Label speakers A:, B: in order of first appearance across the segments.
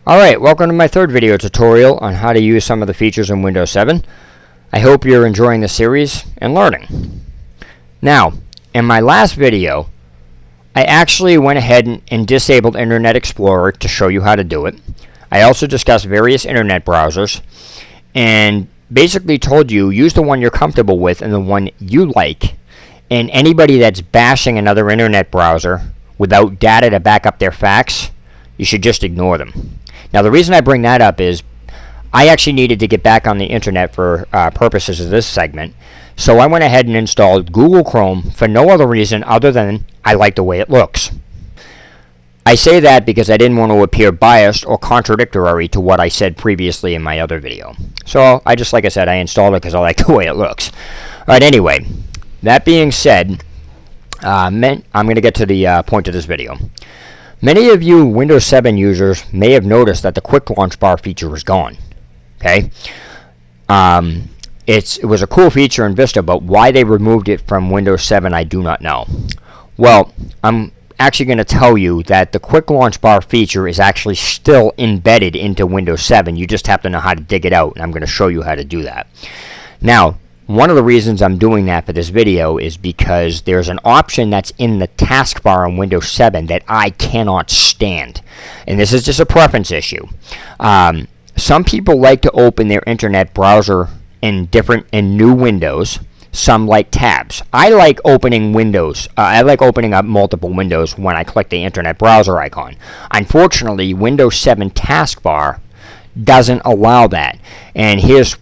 A: Alright, welcome to my third video tutorial on how to use some of the features in Windows 7. I hope you're enjoying the series and learning. Now, in my last video, I actually went ahead and disabled Internet Explorer to show you how to do it. I also discussed various internet browsers and basically told you use the one you're comfortable with and the one you like. And anybody that's bashing another internet browser without data to back up their facts, you should just ignore them. Now, the reason I bring that up is I actually needed to get back on the internet for purposes of this segment, so I went ahead and installed Google Chrome for no other reason other than I like the way it looks. I say that because I didn't want to appear biased or contradictory to what I said previously in my other video. So, like I said, I installed it because I like the way it looks. Alright, anyway, that being said, I'm going to get to the point of this video. Many of you Windows 7 users may have noticed that the quick launch bar feature is gone. Okay, it was a cool feature in Vista, but why they removed it from Windows 7 I do not know. Well, I'm actually going to tell you that the quick launch bar feature is actually still embedded into Windows 7. You just have to know how to dig it out, and I'm going to show you how to do that. Now, one of the reasons I'm doing that for this video is because there's an option that's in the taskbar on Windows 7 that I cannot stand. And this is just a preference issue. Some people like to open their internet browser in new windows. Some like tabs. I like opening windows. I like opening up multiple windows when I click the internet browser icon. Unfortunately, Windows 7 taskbar doesn't allow that. And here's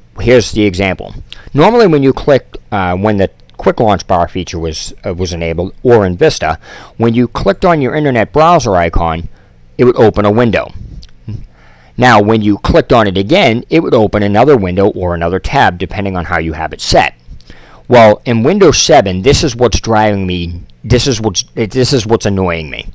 A: the example. Normally, when you click, when the quick launch bar feature was enabled, or in Vista, when you clicked on your internet browser icon, it would open a window. Now, when you clicked on it again, it would open another window or another tab, depending on how you have it set. Well, in Windows 7, this is what's driving me. This is what's annoying me.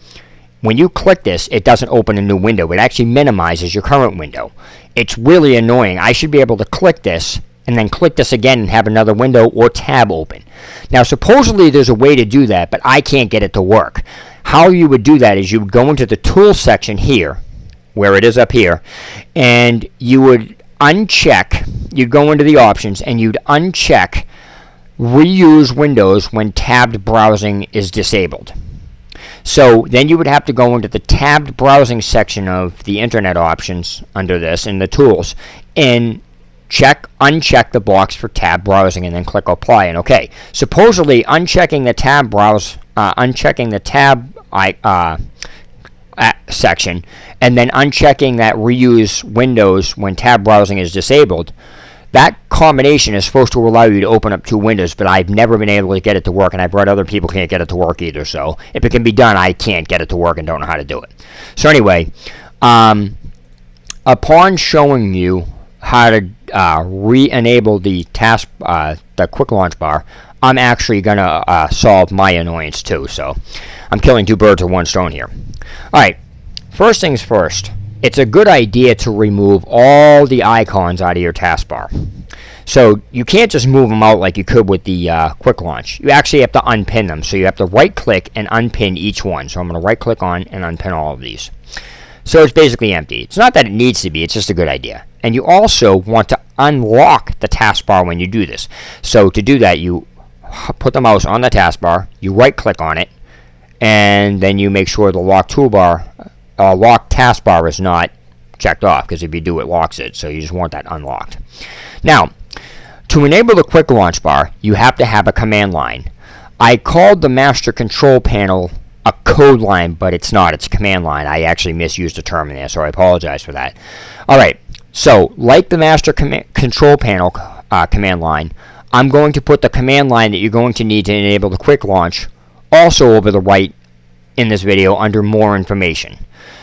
A: When you click this, it doesn't open a new window. It actually minimizes your current window. It's really annoying. I should be able to click this and then click this again and have another window or tab open. Now, supposedly there's a way to do that, but I can't get it to work. How you would do that is you would go into the Tools section here, where it is up here, and you would uncheck, you'd go into the options, and you'd uncheck Reuse Windows when tabbed browsing is disabled. So then you would have to go into the tabbed browsing section of the internet options under this in the tools and uncheck the box for tab browsing and then click apply and OK. Supposedly unchecking the tab section and then unchecking that reuse windows when tab browsing is disabled, that combination is supposed to allow you to open up two windows, but I've never been able to get it to work, and I've read other people can't get it to work either. So if it can be done, I can't get it to work and don't know how to do it. So anyway, upon showing you how to re-enable the quick launch bar, I'm actually going to solve my annoyance too. So I'm killing two birds with one stone here. All right, first things first. It's a good idea to remove all the icons out of your taskbar. So you can't just move them out like you could with the quick launch. You actually have to unpin them. So you have to right click and unpin each one. So I'm going to right click on and unpin all of these. So it's basically empty. It's not that it needs to be, it's just a good idea. And you also want to unlock the taskbar when you do this. So to do that, you put the mouse on the taskbar, you right click on it, and then you make sure the lock taskbar is not checked off, because if you do, it locks it. So you just want that unlocked. Now, to enable the quick launch bar, you have to have a command line. I called the master control panel a code line, but it's not. It's a command line. I actually misused a term in there, so I apologize for that. All right. So, like the master control panel command line, I'm going to put the command line that you're going to need to enable the quick launch also over the right in this video under more information.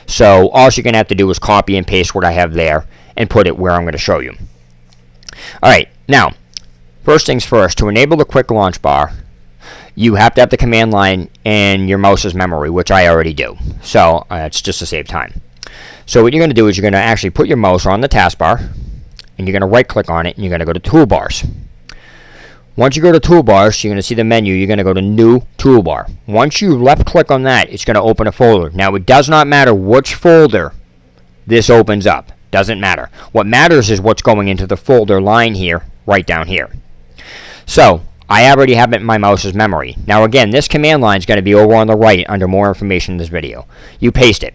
A: So all you're going to have to do is copy and paste what I have there and put it where I'm going to show you. Alright, now, first things first, to enable the quick launch bar, you have to have the command line in your mouse's memory, which I already do. So it's just to save time. So what you're going to do is you're going to actually put your mouse on the taskbar, and you're going to right click on it, and you're going to go to Toolbars. Once you go to Toolbars, you're going to see the menu. You're going to go to New Toolbar. Once you left click on that, it's going to open a folder. Now, it does not matter which folder this opens up. Doesn't matter. What matters is what's going into the folder line here, right down here. So I already have it in my mouse's memory. Now again, this command line is going to be over on the right under more information in this video. You paste it.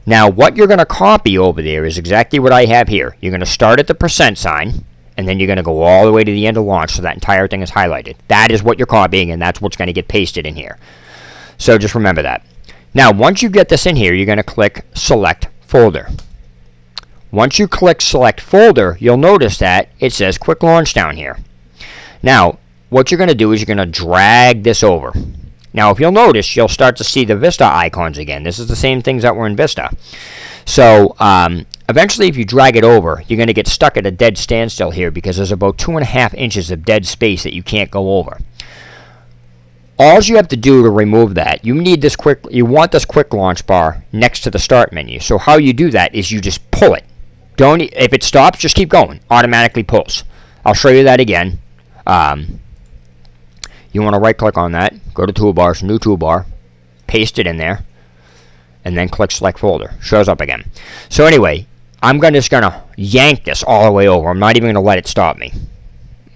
A: Now what you're going to copy over there is exactly what I have here. You're going to start at the %, and then you're going to go all the way to the end of launch so that entire thing is highlighted. That is what you're copying, and that's what's going to get pasted in here. So just remember that. Now once you get this in here, you're going to click Select Folder. Once you click Select Folder, you'll notice that it says Quick Launch down here. Now what you're going to do is you're going to drag this over. Now if you'll notice, you'll start to see the Vista icons again. This is the same things that were in Vista. So eventually if you drag it over, you're going to get stuck at a dead standstill here because there's about 2.5 inches of dead space that you can't go over. All you have to do to remove that, you want this quick launch bar next to the start menu. So how you do that is you just pull it. If it stops, just keep going. Automatically pulls. I'll show you that again. You want to right click on that, go to Toolbars, New Toolbar, paste it in there, and then click Select Folder. Shows up again. So anyway, I'm just going to yank this all the way over. I'm not even going to let it stop me.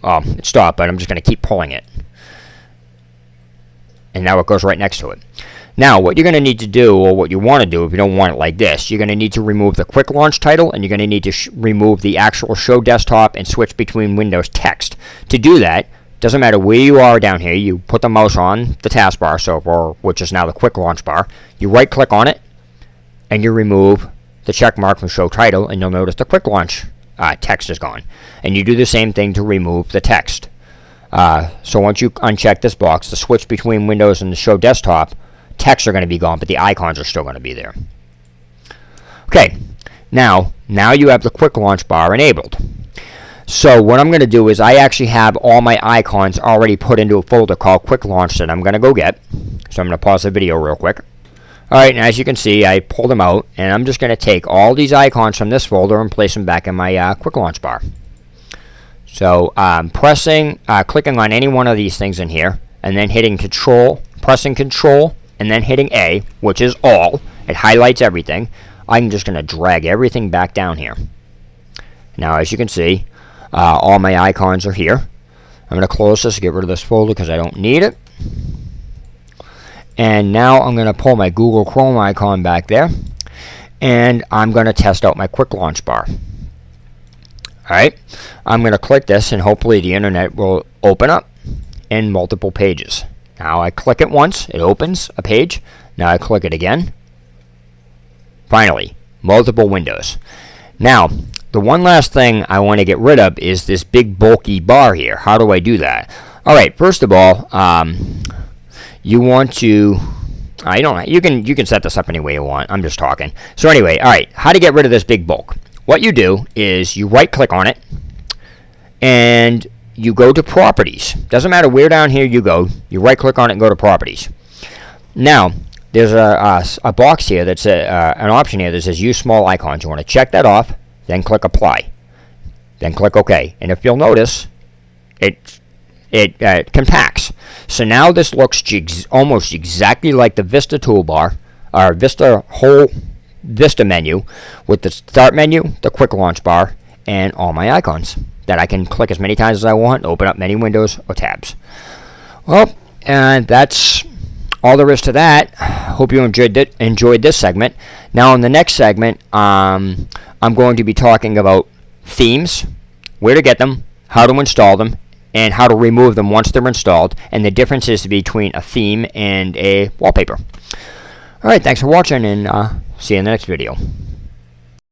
A: It stopped, but I'm just going to keep pulling it. And now it goes right next to it. Now, what you're going to need to do, or what you want to do if you don't want it like this, you're going to need to remove the Quick Launch title, and you're going to need to remove the actual Show Desktop and switch between windows text. To do that, doesn't matter where you are down here, you put the mouse on the taskbar, which is now the Quick Launch bar. You right click on it, and you remove the check mark from Show Title, and you'll notice the Quick Launch text is gone. And you do the same thing to remove the text. So once you uncheck this box, the switch between Windows and the Show Desktop, texts are going to be gone, but the icons are still going to be there. Okay, now you have the Quick Launch bar enabled. So what I'm going to do is I actually have all my icons already put into a folder called Quick Launch that I'm going to go get. So I'm going to pause the video real quick. Alright, and as you can see, I pulled them out, and I'm just going to take all these icons from this folder and place them back in my Quick Launch bar. So clicking on any one of these things in here, and then pressing Control, and then hitting A, which is all. It highlights everything. I'm just going to drag everything back down here. Now, as you can see, all my icons are here. I'm going to close this, get rid of this folder because I don't need it. And now I'm going to pull my Google Chrome icon back there, and I'm going to test out my Quick Launch bar. Alright, I'm going to click this, and hopefully the internet will open up in multiple pages. Now I click it once, it opens a page. Now I click it again. Finally, multiple windows. Now, the one last thing I want to get rid of is this big bulky bar here. How do I do that? Alright, first of all, you want to, you can set this up any way you want. I'm just talking. So anyway, alright, how to get rid of this big bulk. What you do is you right click on it, and you go to Properties. Doesn't matter where down here you go, you right click on it and go to Properties. Now, there's a box here that's an option here that says Use Small Icons. You want to check that off, then click Apply. Then click OK. And if you'll notice, it compacts. So now this looks almost exactly like the Vista toolbar, or Vista menu, with the Start menu, the Quick Launch bar, and all my icons that I can click as many times as I want, open up many windows or tabs. Well, and that's all there is to that. Hope you enjoyed this segment. Now in the next segment, I'm going to be talking about themes, where to get them, how to install them, and how to remove them once they're installed, and the differences between a theme and a wallpaper. Alright, thanks for watching, and see you in the next video.